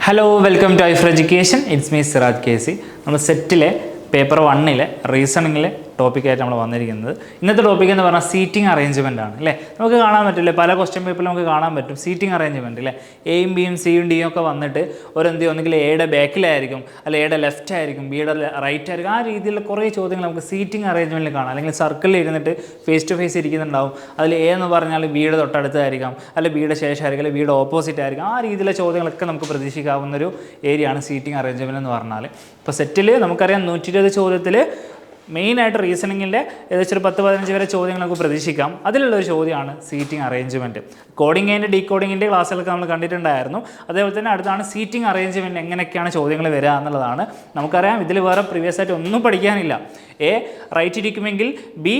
Hello welcome to I four education. It's me Siraj KC. നമ്മൾ സെറ്റിലെ paper 1 റീസണിങ്ങിലെ ടോപ്പിക്കായിട്ട് നമ്മൾ വന്നിരിക്കുന്നത്. ഇന്നത്തെ ടോപ്പിക് എന്ന് പറഞ്ഞാൽ സീറ്റിംഗ് അറേഞ്ച്മെൻ്റ് ആണ് അല്ലേ. നമുക്ക് കാണാൻ പറ്റില്ലേ, പല ക്വസ്റ്റ്യൻ പേപ്പറിൽ നമുക്ക് കാണാൻ പറ്റും സീറ്റിംഗ് അറേഞ്ച്മെൻറ്റ് അല്ലേ. എയും ബിയും സിയും ഡിയും ഒക്കെ വന്നിട്ട് ഒന്നെങ്കിൽ എയുടെ ബാക്കിലായിരിക്കും, അല്ലെങ്കിൽ എയുടെ ലെഫ്റ്റ് ആയിരിക്കും, ബിയുടെ റൈറ്റ് ആയിരിക്കും. ആ രീതിയിലുള്ള കുറേ ചോദ്യങ്ങൾ നമുക്ക് സീറ്റിംഗ് അറേഞ്ച്മെൻറ്റിൽ കാണാം. അല്ലെങ്കിൽ സർക്കിളിൽ ഇരുന്നിട്ട് ഫേസ് ടു ഫേസ് ഇരിക്കുന്നുണ്ടാവും. അതിൽ എ എന്ന് പറഞ്ഞാൽ ബിയുടെ തൊട്ടടുത്തായിരിക്കാം, അല്ലെങ്കിൽ ബിയുടെ ശേഷമായിരിക്കും, അല്ലെങ്കിൽ ബിയുടെ ഓപ്പോസിറ്റ് ആയിരിക്കും. ആ രീതിയിലുള്ള ചോദ്യങ്ങളൊക്കെ നമുക്ക് പ്രതീക്ഷിക്കാവുന്നൊരു ഏരിയയാണ് സീറ്റിംഗ് അറേഞ്ച്മെൻറ്റ് എന്ന് പറഞ്ഞാൽ. ഇപ്പോൾ സെറ്റിൽ നമുക്കറിയാം 120 ചോദ്യത്തിൽ മെയിനായിട്ട് റീസണിങ്ങിൻ്റെ ഏകദേശം ഒരു 10-15 വരെ ചോദ്യങ്ങൾ നമുക്ക് പ്രതീക്ഷിക്കാം. അതിലുള്ളൊരു ചോദ്യമാണ് സീറ്റിംഗ് അറേഞ്ച്മെൻറ്റ്. കോഡിങ്ങിൻ്റെ ഡീകോഡിങ്ങിൻ്റെ ക്ലാസ്സുകളൊക്കെ നമ്മൾ കണ്ടിട്ടുണ്ടായിരുന്നു. അതേപോലെ തന്നെ അടുത്താണ് സീറ്റിംഗ് അറേഞ്ച്മെൻറ്റ്, എങ്ങനെയൊക്കെയാണ് ചോദ്യങ്ങൾ വരിക എന്നുള്ളതാണ്. നമുക്കറിയാം ഇതിൽ വേറെ പ്രീവിയസ് ആയിട്ട് ഒന്നും പഠിക്കാനില്ല. എ റൈറ്റ് ഇരിക്കുമെങ്കിൽ ബി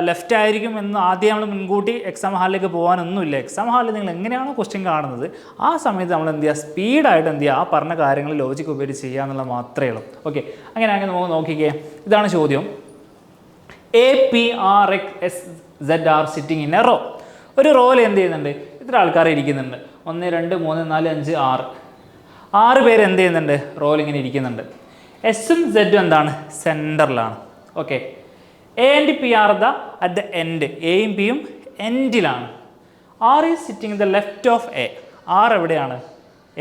ലെഫ്റ്റ് ആയിരിക്കും എന്ന് ആദ്യം നമ്മൾ മുൻകൂട്ടി എക്സാം ഹാളിലേക്ക് പോകാനൊന്നുമില്ല. എക്സാം ഹാളിൽ നിങ്ങൾ എങ്ങനെയാണോ ക്വസ്റ്റ്യൻ കാണുന്നത് ആ സമയത്ത് നമ്മൾ എന്ത് ചെയ്യുക, സ്പീഡായിട്ട് എന്ത് ചെയ്യുക, ആ പറഞ്ഞ കാര്യങ്ങൾ ലോജിക്ക് ഉപയോഗിച്ച് ചെയ്യുക എന്നുള്ളത് മാത്രമേ ഉള്ളൂ. ഓക്കെ, അങ്ങനെയാണെങ്കിൽ നമുക്ക് നോക്കിക്കേ. ഇതാണ് ചോദ്യം. A P R X S Z are sitting in a row. ഒരു റോയിൽ എന്ത് ചെയ്യുന്നുണ്ട്, ഇത്ര ആൾക്കാർ ഇരിക്കുന്നുണ്ട്. 1 2 3 4 5 6 പേര് എന്ത് ചെയ്യുന്നുണ്ട്, റോയിൽ ഇങ്ങനെ ഇരിക്കുന്നുണ്ട്. എസും സെഡും എന്താണ്, സെൻറ്ററിലാണ്. Okay, A and P are at the end. എയും പിയും എൻഡിലാണ്. R is sitting the left of A. R എവിടെയാണ്,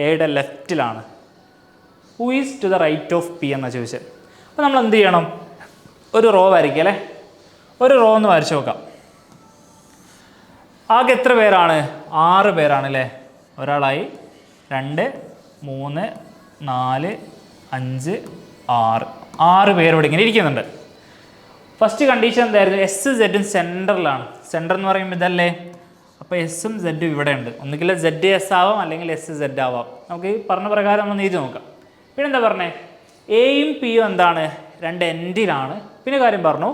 എയുടെ ലെഫ്റ്റിലാണ്. Who is to the right of P എന്നാണ് ചോദിച്ചത്. അപ്പോൾ നമ്മൾ എന്ത് ചെയ്യണം, ഒരു റോ വരയ്ക്കുക അല്ലേ. ഒരു റോ ഒന്ന് വരച്ച് നോക്കാം. ആകെ എത്ര പേരാണ്, 6 പേരാണ് അല്ലേ. ഒരാളായി, 2 3 4 5 6 പേര് ഇവിടെ ഇങ്ങനെ ഇരിക്കുന്നുണ്ട്. ഫസ്റ്റ് കണ്ടീഷൻ എന്തായിരുന്നു, എസ് സെഡും സെൻറ്ററിലാണ്. സെൻറ്റർ എന്ന് പറയുമ്പോൾ ഇതല്ലേ. അപ്പോൾ എസും സെഡും ഇവിടെ ഉണ്ട്. ഒന്നുകിൽ സെഡ് എസ് ആവാം, അല്ലെങ്കിൽ എസ് സെഡ് ആവാം. നമുക്ക് ഈ പറഞ്ഞ പ്രകാരം നമ്മൾ നീതി നോക്കാം. പിന്നെ എന്താ പറഞ്ഞേ, എയും പിയും എന്താണ്, 2 എൻഡിലാണ്. പിന്നെ കാര്യം പറഞ്ഞു,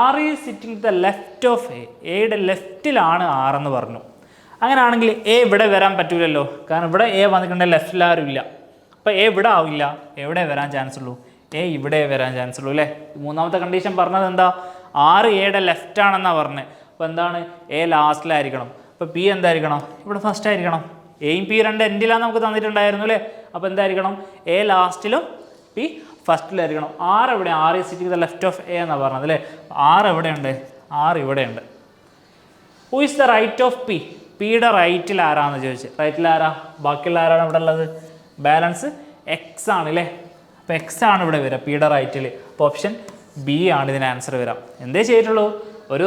R is sitting the left of A. എയുടെ ലെഫ്റ്റിലാണ് ആർ എന്ന് പറഞ്ഞു. അങ്ങനെയാണെങ്കിൽ എ ഇവിടെ വരാൻ പറ്റൂലല്ലോ, കാരണം ഇവിടെ എ വന്നിട്ടുണ്ടെങ്കിൽ ലെഫ്റ്റിൽ ആരും ഇല്ല. അപ്പോൾ എ ഇവിടെ ആവില്ല. എവിടെ വരാൻ ചാൻസ് ഉള്ളൂ, എ ഇവിടെ വരാൻ ചാൻസ് ഉള്ളൂ അല്ലേ. മൂന്നാമത്തെ കണ്ടീഷൻ പറഞ്ഞത് എന്താ, 6 എയുടെ ലെഫ്റ്റ് ആണെന്നാണ് പറഞ്ഞത്. അപ്പോൾ എന്താണ്, എ ലാസ്റ്റിലായിരിക്കണം. അപ്പോൾ പി എന്തായിരിക്കണം, ഇവിടെ ഫസ്റ്റ് ആയിരിക്കണം. എയും പി 2 എൻഡിലാണ് നമുക്ക് തന്നിട്ടുണ്ടായിരുന്നു അല്ലേ. അപ്പോൾ എന്തായിരിക്കണം, എ ലാസ്റ്റിലും പി ഫസ്റ്റിലായിരിക്കണം. ആർ എവിടെ, R is sitting the left of A എന്നാണ് പറഞ്ഞത് അല്ലേ. ആർ എവിടെയുണ്ട്, ആർ ഇവിടെയുണ്ട്. Who is the right of P. പിയുടെ റൈറ്റിൽ ആരാന്ന് ചോദിച്ചു. റൈറ്റിൽ ആരാ, ബാക്കിയുള്ള ആരാണ് ഇവിടെ ഉള്ളത്, ബാലൻസ് എക്സ് ആണ് അല്ലേ. അപ്പോൾ എക്സ് ആണ് ഇവിടെ വരിക പിയുടെ റൈറ്റിൽ. അപ്പോൾ ഓപ്ഷൻ ബി ആണ് ഇതിന് ആൻസർ വരാം. എന്തേ ചെയ്തിട്ടുള്ളൂ, ഒരു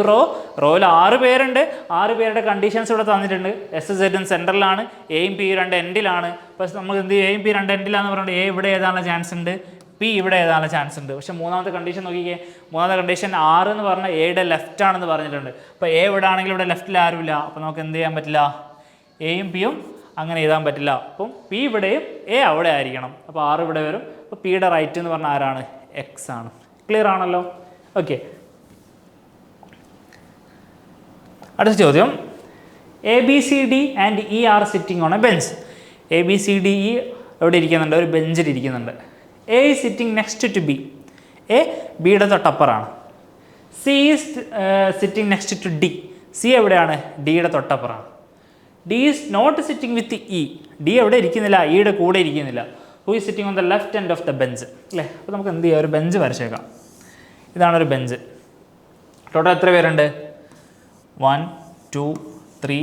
റോയിൽ 6 പേരുണ്ട്. 6 പേരുടെ കണ്ടീഷൻസ് ഇവിടെ തന്നിട്ടുണ്ട്. എസ് സെഡും സെൻറ്ററിലാണ്, എയും പി 2 എൻഡിലാണ്. അപ്പോൾ നമുക്ക് എന്ത് ചെയ്യും, എയും പി 2 എൻഡിലാന്ന് പറഞ്ഞിട്ട് എ ഇവിടെ ഏതാനുള്ള ചാൻസ് ഉണ്ട്, പി ഇവിടെ ഏതാനുള്ള ചാൻസ് ഉണ്ട്. പക്ഷേ മൂന്നാമത്തെ കണ്ടീഷൻ നോക്കിക്കേ. മൂന്നാമത്തെ കണ്ടീഷൻ 6 എന്ന് പറഞ്ഞാൽ എയുടെ ലെഫ്റ്റ് ആണെന്ന് പറഞ്ഞിട്ടുണ്ട്. അപ്പോൾ എ ഇവിടെ ആണെങ്കിൽ ഇവിടെ ലെഫ്റ്റിൽ ആരുമില്ല. അപ്പോൾ നമുക്ക് എന്ത് ചെയ്യാൻ പറ്റില്ല, എയും പിയും അങ്ങനെ എഴുതാൻ പറ്റില്ല. അപ്പം പി ഇവിടെയും എ അവിടെ ആയിരിക്കണം. അപ്പോൾ 6 ഇവിടെ വരും. അപ്പോൾ പിയുടെ റൈറ്റ് എന്ന് പറഞ്ഞാൽ ആരാണ്, എക്സ് ആണ്. ക്ലിയർ ആണല്ലോ. ഓക്കെ, അടുത്ത ചോദ്യം. A B C D and E are sitting on a bench. A B C D E എവിടെ ഇരിക്കുന്നുണ്ട്, ഒരു ബെഞ്ചിൽ ഇരിക്കുന്നുണ്ട്. A is sitting next to B. A ബിയുടെ തൊട്ടപ്പുറമാണ്. C is sitting next to D. C എവിടെയാണ്, ഡിയുടെ തൊട്ടപ്പുറമാണ്. D is not sitting with E. D എവിടെ ഇരിക്കുന്നില്ല, ഇയുടെ കൂടെ ഇരിക്കുന്നില്ല. Who is sitting on the left end of the bench അല്ലേ. അപ്പോൾ നമുക്ക് എന്ത് ചെയ്യാം, ഒരു ബെഞ്ച് വരച്ചേക്കാം. ഇതാണൊരു ബെഞ്ച്. ടോട്ടൽ എത്ര പേരുണ്ട്, 1 2 3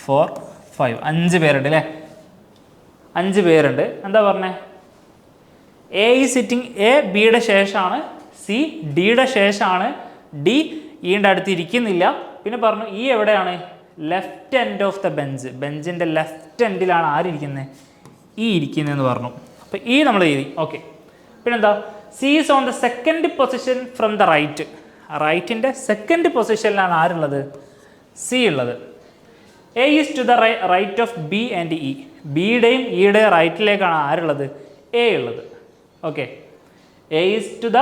4 5 5 പേരുണ്ട് അല്ലേ. 5 പേരുണ്ട്. എന്താ പറഞ്ഞേ, എ ഈ സിറ്റിംഗ്, എ ബിയുടെ ശേഷമാണ്, സി ഡിയുടെ ശേഷമാണ്, ഡി ഇയുടെ അടുത്ത് ഇരിക്കുന്നില്ല. പിന്നെ പറഞ്ഞു ഇ എവിടെയാണ്, left end of the bench. ബെഞ്ചിൻ്റെ ലെഫ്റ്റ് എൻഡിലാണ് ആരിയ്ക്കുന്നത്, ഇ ഇരിക്കുന്നതെന്ന് പറഞ്ഞു. അപ്പോൾ ഇ നമ്മൾ എഴുതി. ഓക്കെ, പിന്നെന്താ, C is on the second position from the right. റൈറ്റിൻ്റെ സെക്കൻഡ് പൊസിഷനിലാണ് ആരുള്ളത്, സി ഉള്ളത്. A is to the right of B and E. ബിയുടെയും ഇയുടെയും റൈറ്റിലേക്കാണ് ആരുള്ളത്, എ ഉള്ളത്. Okay, A is to the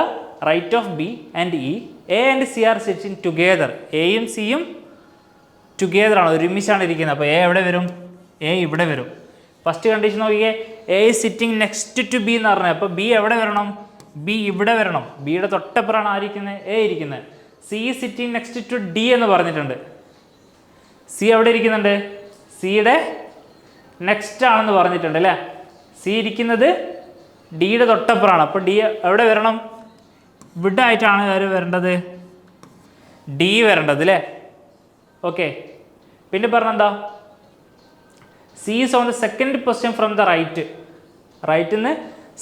right of B and E. A and C are sitting together. എയും സിയും ടുഗെദറാണ്, ഒരുമിച്ചാണ് ഇരിക്കുന്നത്. അപ്പോൾ എ എവിടെ വരും, എ ഇവിടെ വരും. ഫസ്റ്റ് കണ്ടീഷൻ നോക്കിയേ, A is sitting next to B എന്ന് പറഞ്ഞത്. അപ്പോൾ ബി എവിടെ വരണം, ബി ഇവിടെ വരണം. ബിയുടെ തൊട്ടപ്പുറമാണ് ആയിരിക്കുന്നത്, എ ഇരിക്കുന്നത്. C sitting next to D എന്ന് പറഞ്ഞിട്ടുണ്ട്. സി എവിടെ ഇരിക്കുന്നുണ്ട്, സിയുടെ നെക്സ്റ്റ് ആണെന്ന് പറഞ്ഞിട്ടുണ്ട് അല്ലേ. സി ഇരിക്കുന്നത് ഡിയുടെ തൊട്ടപ്പുറമാണ്. അപ്പോൾ ഡി എവിടെ വരണം? ഇവിടെ ആയിട്ടാണ് ആര് വരേണ്ടത്? ഡി വരേണ്ടത് അല്ലേ? ഓക്കെ. പിന്നെ പറഞ്ഞെന്താ? C is on the second position from the right. റൈറ്റിൽ നിന്ന്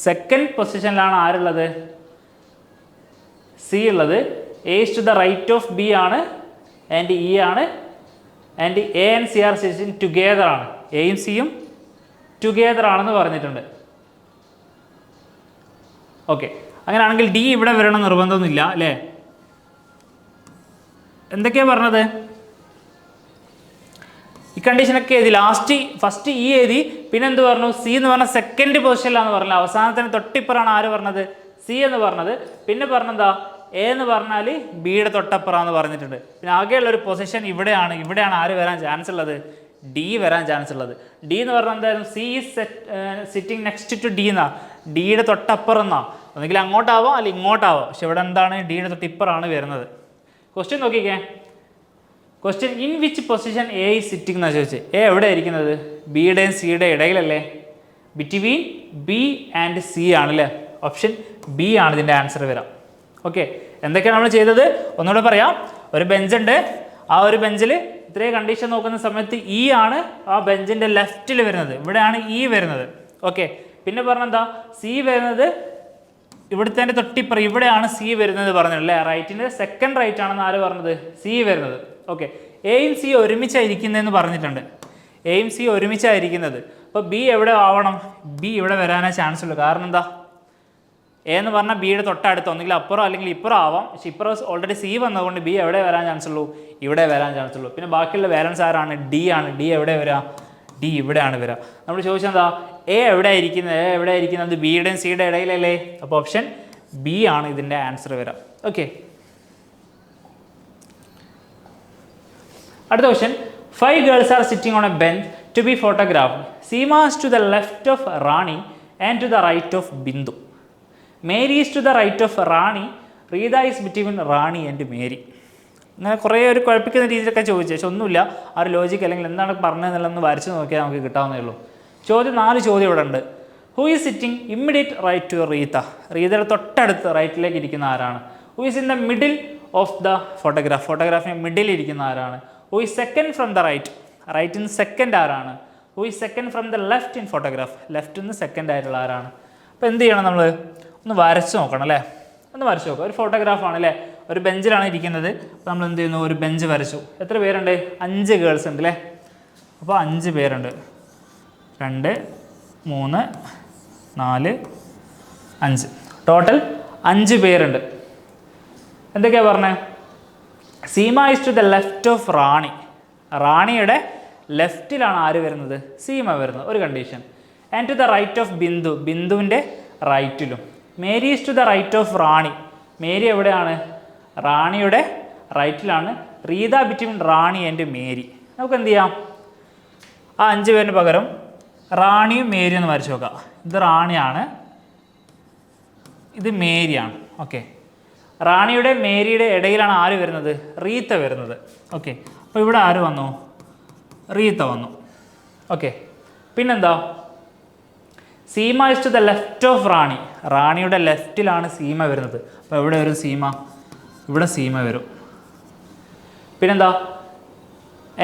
സെക്കൻഡ് പൊസിഷനിലാണ് ആരുള്ളത്? സി ഉള്ളത്. A is to the right of B ആണ്, ആൻഡ് ഇ ആണ്, and A and C are sitting together ആണ്. എയും സിയും ടുഗെദർ ആണെന്ന് പറഞ്ഞിട്ടുണ്ട്. ഓക്കെ. അങ്ങനെയാണെങ്കിൽ ഡി ഇവിടെ വരണം നിർബന്ധമൊന്നുമില്ല അല്ലേ? എന്തൊക്കെയാണ് പറഞ്ഞത്? ഈ കണ്ടീഷനൊക്കെ എഴുതി. ഫസ്റ്റ് ഇ എഴുതി, പിന്നെ എന്ത് പറഞ്ഞു? സി എന്ന് പറഞ്ഞ സെക്കൻഡ് പൊസിഷനിലാണെന്ന് പറഞ്ഞത്. അവസാനത്തിന് തൊട്ടിപ്പുറമാണ് ആര് പറഞ്ഞത്? സി എന്ന് പറഞ്ഞത്. പിന്നെ പറഞ്ഞെന്താ? എ എന്ന് പറഞ്ഞാൽ ബിയുടെ തൊട്ടപ്പുറമാണെന്ന് പറഞ്ഞിട്ടുണ്ട്. പിന്നെ ആകെയുള്ള ഒരു പൊസിഷൻ ഇവിടെയാണ്. ഇവിടെയാണ് ആര് വരാൻ ചാൻസ് ഉള്ളത്? ഡി വരാൻ ചാൻസ് ഉള്ളത്. ഡി എന്ന് പറഞ്ഞാൽ എന്തായാലും C is sitting next to D എന്നാ, ഡിയുടെ തൊട്ടപ്പുറം എന്നാ. ഒന്നെങ്കിൽ അങ്ങോട്ടാവാം അല്ലെങ്കിൽ ഇങ്ങോട്ടാവാം. പക്ഷെ ഇവിടെ എന്താണ്? ഡിയുടെ തൊട്ടിപ്പുറമാണ് വരുന്നത്. ക്വസ്റ്റ്യൻ നോക്കിക്കേ. Question in which position A is sitting എന്നാണ് ചോദിച്ചത്. എ എവിടെ ഇരിക്കുന്നത്? ബിയുടെയും സിയുടെ ഇടയിലല്ലേ? ബിറ്റ്വീൻ ബി ആൻഡ് സി ആണല്ലേ? ഓപ്ഷൻ ബി ആണ് ഇതിൻ്റെ ആൻസർ വരാം. ഓക്കെ. എന്തൊക്കെയാണ് നമ്മൾ ചെയ്തത്? ഒന്നുകൂടെ പറയാം. ഒരു ബെഞ്ചുണ്ട്. ആ ഒരു ബെഞ്ചിൽ ഇത്രയും കണ്ടീഷൻ നോക്കുന്ന സമയത്ത് ഇ ആണ് ആ ബെഞ്ചിൻ്റെ ലെഫ്റ്റിൽ വരുന്നത്. ഇവിടെയാണ് ഇ വരുന്നത്. ഓക്കെ. പിന്നെ പറഞ്ഞെന്താ? സി വരുന്നത് ഇവിടുത്തെ തൊട്ടിപ്പുറം ഇവിടെയാണ് സി വരുന്നത് പറഞ്ഞല്ലേ? റൈറ്റിൻ്റെ സെക്കൻഡ് റൈറ്റ് ആണെന്ന് ആര് പറഞ്ഞത്? സി വരുന്നത്. ഓക്കെ. എയും സി ഒരുമിച്ചായിരിക്കുന്നതെന്ന് പറഞ്ഞിട്ടുണ്ട്. എയും സി ഒരുമിച്ചായിരിക്കുന്നത്. അപ്പോൾ ബി എവിടെ ആവണം? ബി ഇവിടെ വരാനേ ചാൻസ് ഉള്ളൂ. കാരണം എന്താ? എ എന്ന് പറഞ്ഞാൽ ബിയുടെ തൊട്ടടുത്ത് ഒന്നെങ്കിൽ അപ്പുറം അല്ലെങ്കിൽ ഇപ്പുറം ആവാം. പക്ഷെ ഇപ്പുറം ഓൾറെഡി സി വന്നതുകൊണ്ട് ബി എവിടെ വരാൻ ചാൻസ് ഉള്ളൂ? ഇവിടെ വരാൻ ചാൻസ് ഉള്ളൂ. പിന്നെ ബാക്കിയുള്ള ബാലൻസ് ആരാണ്? ഡി ആണ്. ഡി എവിടെ വരാം? ഡി ഇവിടെയാണ് വരിക. നമ്മൾ ചോദിച്ചെന്താ? എ എവിടെ ഇരിക്കുന്നത്? എ എവിടെ ഇരിക്കുന്നത്? ബിയുടെയും സിയുടെ ഇടയിലല്ലേ? അപ്പോൾ ഓപ്ഷൻ ബി ആണ് ഇതിൻ്റെ ആൻസർ വരാം. ഓക്കെ. അടുത്ത question. 5 girls are sitting on a bench to be photographed. Seema is to the left of Rani and to the right of Bindu. Mary is to the right of Rani. Rita is between Rani and Mary. അങ്ങനെ കുറേ ഒരു കുഴപ്പിക്കുന്ന രീതിയിലൊക്കെ ചോദിച്ചു. പക്ഷെ ഒന്നുമില്ല. ആ ഒരു logic അല്ലെങ്കിൽ എന്താണ് പറഞ്ഞതെന്നുള്ളതെന്ന് വരച്ച് നോക്കിയാൽ നമുക്ക് കിട്ടാവുന്നേ ഉള്ളൂ. 4 ചോദ്യം ഇവിടെ ഉണ്ട്. Who is sitting immediate right to Reetha? റീതയുടെ തൊട്ടടുത്ത് റൈറ്റിലേക്ക് ഇരിക്കുന്ന ആരാണ്? Who is in the middle of the photograph? ഫോട്ടോഗ്രാഫിന് മിഡിൽ ഇരിക്കുന്ന ആരാണ്? Who is second from the right? റൈറ്റിൽ നിന്ന് സെക്കൻഡ് ആരാണ്? Who is second from the left in photograph? ലെഫ്റ്റിൽ നിന്ന് സെക്കൻഡ് ആയിട്ടുള്ള ആരാണ്? അപ്പോൾ എന്ത് ചെയ്യണം? നമ്മൾ ഒന്ന് വരച്ച് നോക്കണം അല്ലേ? ഒന്ന് വരച്ച് നോക്കാം. ഒരു ഫോട്ടോഗ്രാഫാണ് അല്ലേ? ഒരു ബെഞ്ചിലാണ് ഇരിക്കുന്നത്. അപ്പോൾ നമ്മൾ എന്ത് ചെയ്യുന്നു? ഒരു ബെഞ്ച് വരച്ചു. എത്ര പേരുണ്ട്? 5 ഗേൾസ് ഉണ്ട് അല്ലേ? അപ്പോൾ 5 പേരുണ്ട്. 2, 3, 4, 5 ടോട്ടൽ 5 പേരുണ്ട്. എന്തൊക്കെയാണ് പറഞ്ഞത്? Seema is to the left of Rani. റാണിയുടെ ലെഫ്റ്റിലാണ് ആര് വരുന്നത്? സീമ വരുന്നത്. ഒരു condition. And to the right of Bindu. ബിന്ദുവിൻ്റെ റൈറ്റിലും. Mary is to the right of Rani. Mary എവിടെയാണ്? റാണിയുടെ റൈറ്റിലാണ്. Reetha between Rani and Mary. നമുക്ക് എന്ത് ചെയ്യാം? ആ 5 പേരിന് പകരം റാണിയും മേരിയും എന്ന് വരച്ച് നോക്കാം. ഇത് റാണിയാണ്, ഇത് മേരിയാണ്. ഓക്കെ. റാണിയുടെ മേരിയുടെ ഇടയിലാണ് ആര് വരുന്നത്? റീത്ത വരുന്നത്. ഓക്കെ. അപ്പോൾ ഇവിടെ ആര് വന്നു? റീത്ത വന്നു. ഓക്കെ. പിന്നെന്താ? Seema is to the left of Rani. റാണിയുടെ ലെഫ്റ്റിലാണ് സീമ വരുന്നത്. അപ്പോൾ എവിടെ വരും സീമ? ഇവിടെ സീമ വരും. പിന്നെന്താ?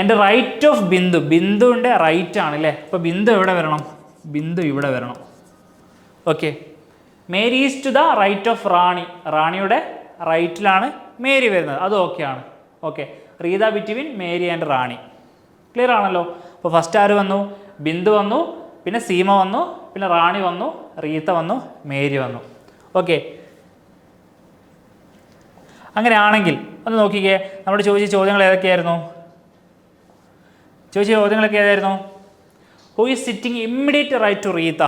എൻ്റെ റൈറ്റ് ഓഫ് ബിന്ദു. ബിന്ദുവിൻ്റെ റൈറ്റ് ആണ് അല്ലേ? അപ്പോൾ ബിന്ദു എവിടെ വരണം? ബിന്ദു ഇവിടെ വരണം. Okay. Mary is to the right of Rani. റാണിയുടെ റൈറ്റിലാണ് മേരി വരുന്നത്. അത് ഓക്കെയാണ്. Okay. Reetha between Mary and Rani. Clear ആണല്ലോ? അപ്പോൾ ഫസ്റ്റ് ആര് വന്നു? ബിന്ദു വന്നു, പിന്നെ സീമ വന്നു, പിന്നെ റാണി വന്നു, റീത്ത വന്നു, മേരി വന്നു. ഓക്കെ. അങ്ങനെയാണെങ്കിൽ ഒന്ന് നോക്കിക്കേ. നമ്മൾ ചോദിച്ച ചോദ്യങ്ങൾ ഏതൊക്കെയായിരുന്നു? ചോദിച്ച ചോദ്യങ്ങളൊക്കെ ഏതായിരുന്നു? Who is sitting immediate right to Reetha?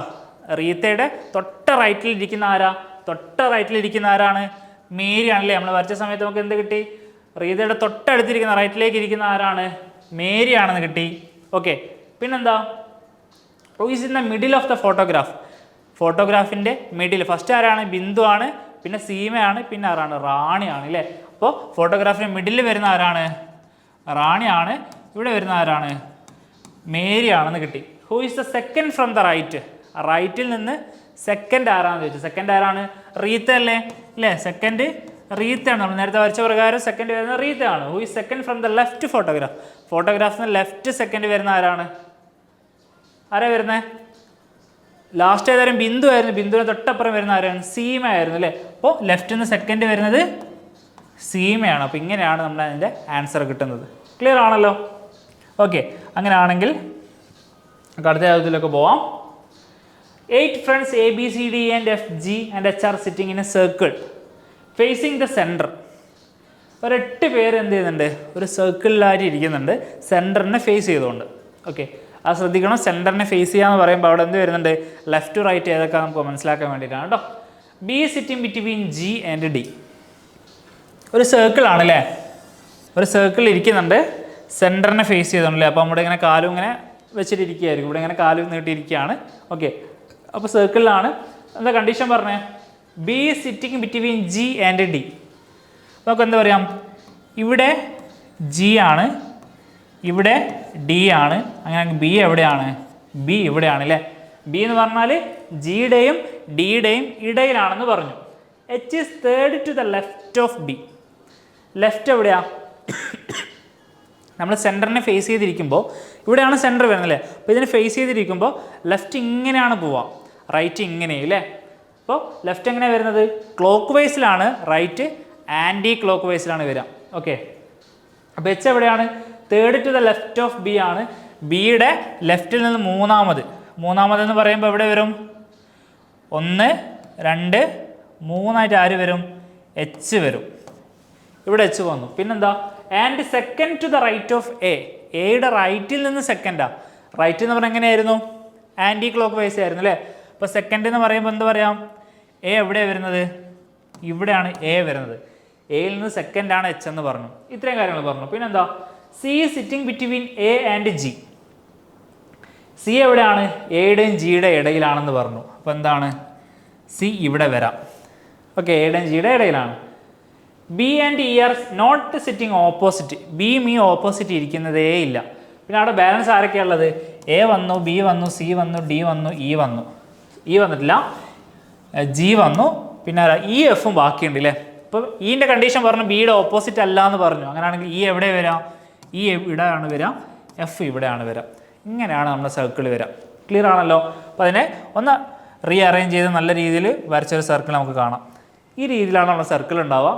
റീത്തയുടെ തൊട്ട റൈറ്റിൽ ഇരിക്കുന്ന ആരാ? തൊട്ട റൈറ്റിൽ ഇരിക്കുന്ന ആരാണ്? മേരി ആണല്ലേ? നമ്മൾ വരച്ച സമയത്ത് നമുക്ക് എന്ത് കിട്ടി? റീതയുടെ തൊട്ടടുത്തിരിക്കുന്ന റൈറ്റിലേക്ക് ഇരിക്കുന്ന ആരാണ്? മേരി ആണെന്ന് കിട്ടി. ഓക്കെ. പിന്നെന്താ? Who is in the middle of the photograph? ഫോട്ടോഗ്രാഫിൻ്റെ മിഡിൽ ഫസ്റ്റ് ആരാണ്? ബിന്ദു ആണ്, പിന്നെ സീമയാണ്, പിന്നെ ആരാണ്? റാണിയാണ് അല്ലേ? അപ്പോൾ ഫോട്ടോഗ്രാഫിൻ്റെ മിഡിൽ വരുന്ന ആരാണ്? റാണിയാണ്. ഇവിടെ വരുന്ന ആരാണ്? മേരി ആണെന്ന് കിട്ടി. Who is the second from the right? റൈറ്റിൽ നിന്ന് സെക്കൻഡ് ആരാണെന്ന് ചോദിച്ചു. സെക്കൻഡ് ആരാണ്? റീത്ത അല്ലേ? അല്ലേ, സെക്കൻഡ് റീത്താണ്. നമ്മൾ നേരത്തെ വരച്ച പ്രകാരം സെക്കൻഡ് വരുന്ന റീത്തയാണ്. Who is second from the left photograph? ഫോട്ടോഗ്രാഫിന് ലെഫ്റ്റ് സെക്കൻഡ് വരുന്ന ആരാണ്? ആരാ വരുന്നത്? ലാസ്റ്റ് ഏതായാലും ബിന്ദു ആയിരുന്നു. ബിന്ദുവിന് തൊട്ടപ്പുറം വരുന്ന ആരാണ്? സീമ ആയിരുന്നു അല്ലേ. അപ്പോൾ ലെഫ്റ്റിൽ നിന്ന് സെക്കൻഡ് വരുന്നത് സീമയാണ്. അപ്പോൾ ഇങ്ങനെയാണ് നമ്മൾ അതിൻ്റെ ആൻസർ കിട്ടുന്നത്. ക്ലിയർ ആണല്ലോ? ഓക്കെ, അങ്ങനെയാണെങ്കിൽ അടുത്ത ചോദ്യത്തിലൊക്കെ പോവാം. 8 friends A, B, C, D and F, G and H are sitting in a circle facing the center. ഒരു 8 പേര് എന്ത് ചെയ്യുന്നുണ്ട്? ഒരു സർക്കിളിലായിട്ട് ഇരിക്കുന്നുണ്ട്, സെൻറ്ററിനെ ഫേസ് ചെയ്തുകൊണ്ട്. ഓക്കെ, അത് ശ്രദ്ധിക്കണം. സെൻറ്ററിനെ ഫേസ് ചെയ്യാന്ന് പറയുമ്പോൾ അവിടെ എന്ത് വരുന്നുണ്ട്? ലെഫ്റ്റ് റൈറ്റ് ഏതൊക്കെ നമുക്ക് മനസ്സിലാക്കാൻ വേണ്ടിയിട്ടാണ് കേട്ടോ. B sitting between G and D. ഒരു സർക്കിളാണ് അല്ലേ, ഒരു സർക്കിളിൽ ഇരിക്കുന്നുണ്ട്, സെൻറ്ററിനെ ഫേസ് ചെയ്തോണ്ടല്ലേ. അപ്പോൾ നമ്മുടെ ഇങ്ങനെ കാലും ഇങ്ങനെ വെച്ചിട്ടിരിക്കുകയായിരിക്കും, ഇവിടെ ഇങ്ങനെ കാലും നീട്ടിയിരിക്കുകയാണ്. ഓക്കെ, അപ്പോൾ സർക്കിളിലാണ്. എന്താ കണ്ടീഷൻ പറഞ്ഞേ? Be sitting between G and D. നമുക്ക് എന്താ പറയാം? ഇവിടെ ജി ആണ്, ഇവിടെ ഡി ആണ്. അങ്ങനെ ബി എവിടെയാണ്? ബി ഇവിടെയാണ് അല്ലേ. ബി എന്ന് പറഞ്ഞാൽ ജിയുടെയും ഡിയുടെയും ഇടയിലാണെന്ന് പറഞ്ഞു. H is third to the left of B. Left എവിടെയാ? നമ്മൾ സെൻറ്ററിനെ ഫേസ് ചെയ്തിരിക്കുമ്പോൾ ഇവിടെയാണ് സെൻറ്റർ വരുന്നത് അല്ലേ. അപ്പോൾ ഇതിനെ ഫേസ് ചെയ്തിരിക്കുമ്പോൾ ലെഫ്റ്റ് ഇങ്ങനെയാണ് പോവുക, റൈറ്റ് ഇങ്ങനെയും അല്ലേ. അപ്പോൾ ലെഫ്റ്റ് എങ്ങനെയാണ് വരുന്നത്? ക്ലോക്ക് വൈസിലാണ്, റൈറ്റ് ആൻറ്റി ക്ലോക്ക് വൈസിലാണ് വരിക. ഓക്കെ, അപ്പോൾ എച്ച് എവിടെയാണ്? Third to the left of B ആണ്. ബിയുടെ ലെഫ്റ്റിൽ നിന്ന് മൂന്നാമതെന്ന് പറയുമ്പോൾ എവിടെ വരും? 1, 2, 3 ആര് വരും? എച്ച് വരും. ഇവിടെ എച്ച് വന്നു. പിന്നെന്താ? And second to the right of A. എയുടെ റൈറ്റിൽ നിന്ന് സെക്കൻഡാ. റൈറ്റ് എന്ന് പറഞ്ഞാൽ എങ്ങനെയായിരുന്നു? ആൻറ്റി ക്ലോക്ക് വൈസ് ആയിരുന്നു അല്ലേ. അപ്പോൾ സെക്കൻഡ് എന്ന് പറയുമ്പോൾ എന്താ പറയാം? എ എവിടെയാണ് വരുന്നത്? ഇവിടെയാണ് എ വരുന്നത്. എയിൽ നിന്ന് സെക്കൻഡാണ് എച്ച് എന്ന് പറഞ്ഞു. ഇത്രയും കാര്യങ്ങൾ പറഞ്ഞു. പിന്നെന്താ? C sitting between A and G. C എവിടെയാണ്? എയുടെയും ജിയുടെ ഇടയിലാണെന്ന് പറഞ്ഞു. അപ്പോൾ എന്താണ്? സി ഇവിടെ വരാം. ഓക്കെ, എയുടെയും ജിയുടെ ഇടയിലാണ്. B and E are not sitting opposite. ബിയും ഈ ഓപ്പോസിറ്റ് ഇരിക്കുന്നതേ ഇല്ല. പിന്നെ അവിടെ ബാലൻസ് ആരൊക്കെയാണ് ഉള്ളത്? എ വന്നു, ബി വന്നു, സി വന്നു, ഡി വന്നു, ഇ വന്നു. ഇ വന്നിട്ടില്ല, ജി വന്നു, പിന്നെ ഇ എഫും ബാക്കിയുണ്ട് അല്ലേ. അപ്പോൾ ഈൻ്റെ കണ്ടീഷൻ പറഞ്ഞു ബിയുടെ ഓപ്പോസിറ്റ് അല്ല എന്ന് പറഞ്ഞു. അങ്ങനെയാണെങ്കിൽ ഇ എവിടെ വരാം? ഇ ഇവിടെയാണ് വരാം, എഫ് ഇവിടെയാണ് വരാം. ഇങ്ങനെയാണ് നമ്മുടെ സർക്കിൾ വരാം. ക്ലിയർ ആണല്ലോ? അപ്പോൾ അതിനെ ഒന്ന് റീ അറേഞ്ച് ചെയ്ത് നല്ല രീതിയിൽ വരച്ചൊരു സർക്കിൾ നമുക്ക് കാണാം. ഈ രീതിയിലാണ് നമ്മുടെ സർക്കിൾ ഉണ്ടാവുക.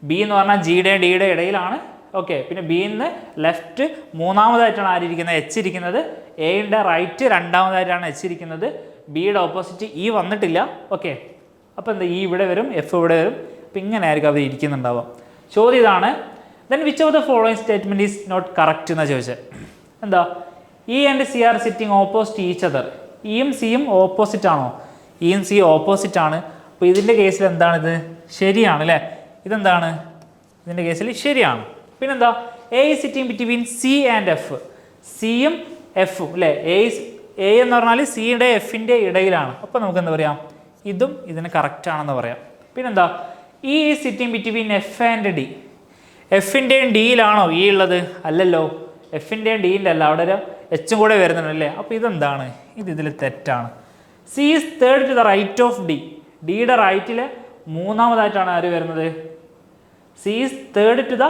ബി എന്ന് പറഞ്ഞാൽ ജിയുടെയും ഡിയുടെ ഇടയിലാണ്. ഓക്കെ, പിന്നെ ബിന്ന് ലെഫ്റ്റ് മൂന്നാമതായിട്ടാണ് ആരിയിരിക്കുന്നത്? എച്ച് ഇരിക്കുന്നത്. എയുടെ റൈറ്റ് രണ്ടാമതായിട്ടാണ് എച്ച് ഇരിക്കുന്നത്. ബിയുടെ ഓപ്പോസിറ്റ് ഇ വന്നിട്ടില്ല. ഓക്കെ, അപ്പോൾ എന്താ? ഇ ഇവിടെ വരും, എഫ് ഇവിടെ വരും. അപ്പോൾ ഇങ്ങനെ ആയിരിക്കും അവർ ഇരിക്കുന്നുണ്ടാവുക. ചോദ്യം ഇതാണ്. Then which of the following statement is not correct എന്നാണ് ചോദിച്ചത്. എന്താ? E and C are sitting opposite each other. ഇയും സിയും ഓപ്പോസിറ്റ് ആണോ? ഇയും സി ഓപ്പോസിറ്റ് ആണ്. അപ്പോൾ ഇതിൻ്റെ കേസിൽ എന്താണിത്? ശരിയാണ് അല്ലേ. ഇതെന്താണ്? ഇതിൻ്റെ കേസിൽ ശരിയാണ്. പിന്നെന്താ? A sitting between C and F. സിയും എഫും അല്ലേ. എ എന്ന് പറഞ്ഞാൽ സിയുടെ എഫിൻ്റെ ഇടയിലാണ്. അപ്പോൾ നമുക്ക് എന്താ പറയാം? ഇതും ഇതിന് കറക്റ്റ് ആണെന്ന് പറയാം. പിന്നെന്താ? E sitting between F and D. എഫിൻ്റെയും ഡിയിലാണോ ഇ ഉള്ളത്? അല്ലല്ലോ, എഫിൻ്റെയും ഡിൻ്റെ അല്ല, അവിടെ ഒരു എച്ചും കൂടെ വരുന്നുണ്ടല്ലേ. അപ്പോൾ ഇതെന്താണ്? ഇതിൽ തെറ്റാണ്. C is third to the right of D. ഡിയുടെ റൈറ്റിൽ മൂന്നാമതായിട്ടാണ് ആര് വരുന്നത്? C is third to the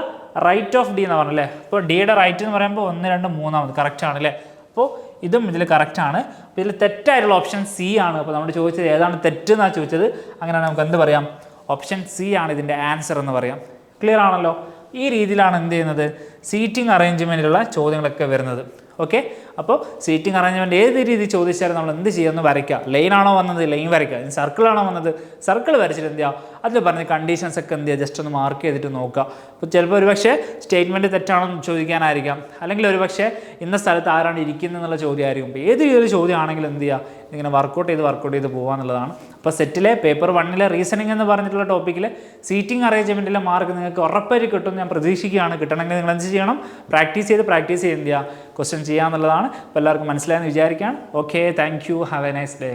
right of D എന്ന് പറഞ്ഞല്ലേ. അപ്പോൾ ഡിയുടെ റൈറ്റ് എന്ന് പറയുമ്പോൾ 1, 2, 3 കറക്റ്റ് ആണ് അല്ലേ. അപ്പോൾ ഇതും ഇതിൽ കറക്റ്റാണ്. അപ്പോൾ ഇതിൽ തെറ്റായിട്ടുള്ള ഓപ്ഷൻ സി ആണ്. അപ്പോൾ നമ്മൾ ചോദിച്ചത് ഏതാണ് തെറ്റ് എന്നാണ് ചോദിച്ചത്. അങ്ങനെയാണ് നമുക്ക് എന്ത് പറയാം? ഓപ്ഷൻ സി ആണ് ഇതിൻ്റെ ആൻസർ എന്ന് പറയാം. ക്ലിയർ ആണല്ലോ? ഈ രീതിയിലാണ് എന്ത് ചെയ്യുന്നത്? സീറ്റിംഗ് അറേഞ്ച്മെൻറ്റിലുള്ള ചോദ്യങ്ങളൊക്കെ വരുന്നത്. ഓക്കെ, അപ്പോൾ സീറ്റിംഗ് അറേഞ്ച്മെൻറ്റ് ഏത് രീതി ചോദിച്ചാലും നമ്മൾ എന്ത് ചെയ്യുമെന്ന് വരയ്ക്കുക. ലൈനാണോ വന്നത്? ലൈൻ വരയ്ക്കുക. സർക്കിളാണോ വന്നത്? സർക്കിൾ വരച്ചിട്ട് എന്ത് ചെയ്യുക? അതിൽ പറഞ്ഞ കണ്ടീഷൻസ് ഒക്കെ എന്ത് ചെയ്യുക? ജസ്റ്റ് ഒന്ന് മാർക്ക് ചെയ്തിട്ട് നോക്കുക. അപ്പോൾ ചിലപ്പോൾ ഒരുപക്ഷെ സ്റ്റേറ്റ്മെൻറ്റ് തെറ്റാണെന്ന് ചോദിക്കാനായിരിക്കാം, അല്ലെങ്കിൽ ഒരുപക്ഷെ ഇന്ന സ്ഥലത്ത് ആരാണ് ഇരിക്കുന്നത് എന്നുള്ള ചോദ്യമായിരിക്കും. അപ്പോൾ ഏത് ഒരു ചോദ്യമാണെങ്കിലും എന്ത് ചെയ്യുക? ഇങ്ങനെ വർക്കൗട്ട് ചെയ്ത് പോകുക എന്നുള്ളതാണ്. അപ്പോൾ സെറ്റിലെ പേപ്പർ 1 റീസണിംഗ് എന്ന് പറഞ്ഞിട്ടുള്ള ടോപ്പിക്കിൽ സീറ്റിംഗ് അറേഞ്ച്മെൻറ്റിലെ മാർക്ക് നിങ്ങൾക്ക് ഉറപ്പായിട്ട് കിട്ടും ഞാൻ പ്രതീക്ഷിക്കുകയാണ്. കിട്ടണമെങ്കിൽ നിങ്ങൾ എന്ത് ചെയ്യണം? പ്രാക്ടീസ് ചെയ്ത് എന്ത് ചെയ്യുക? ക്വസ്റ്റ്യൻ ചെയ്യുക എന്നുള്ളതാണ്. അപ്പോൾ എല്ലാവർക്കും മനസ്സിലായെന്ന് വിചാരിക്കുകയാണ്. Okay, thank you, have A nice day.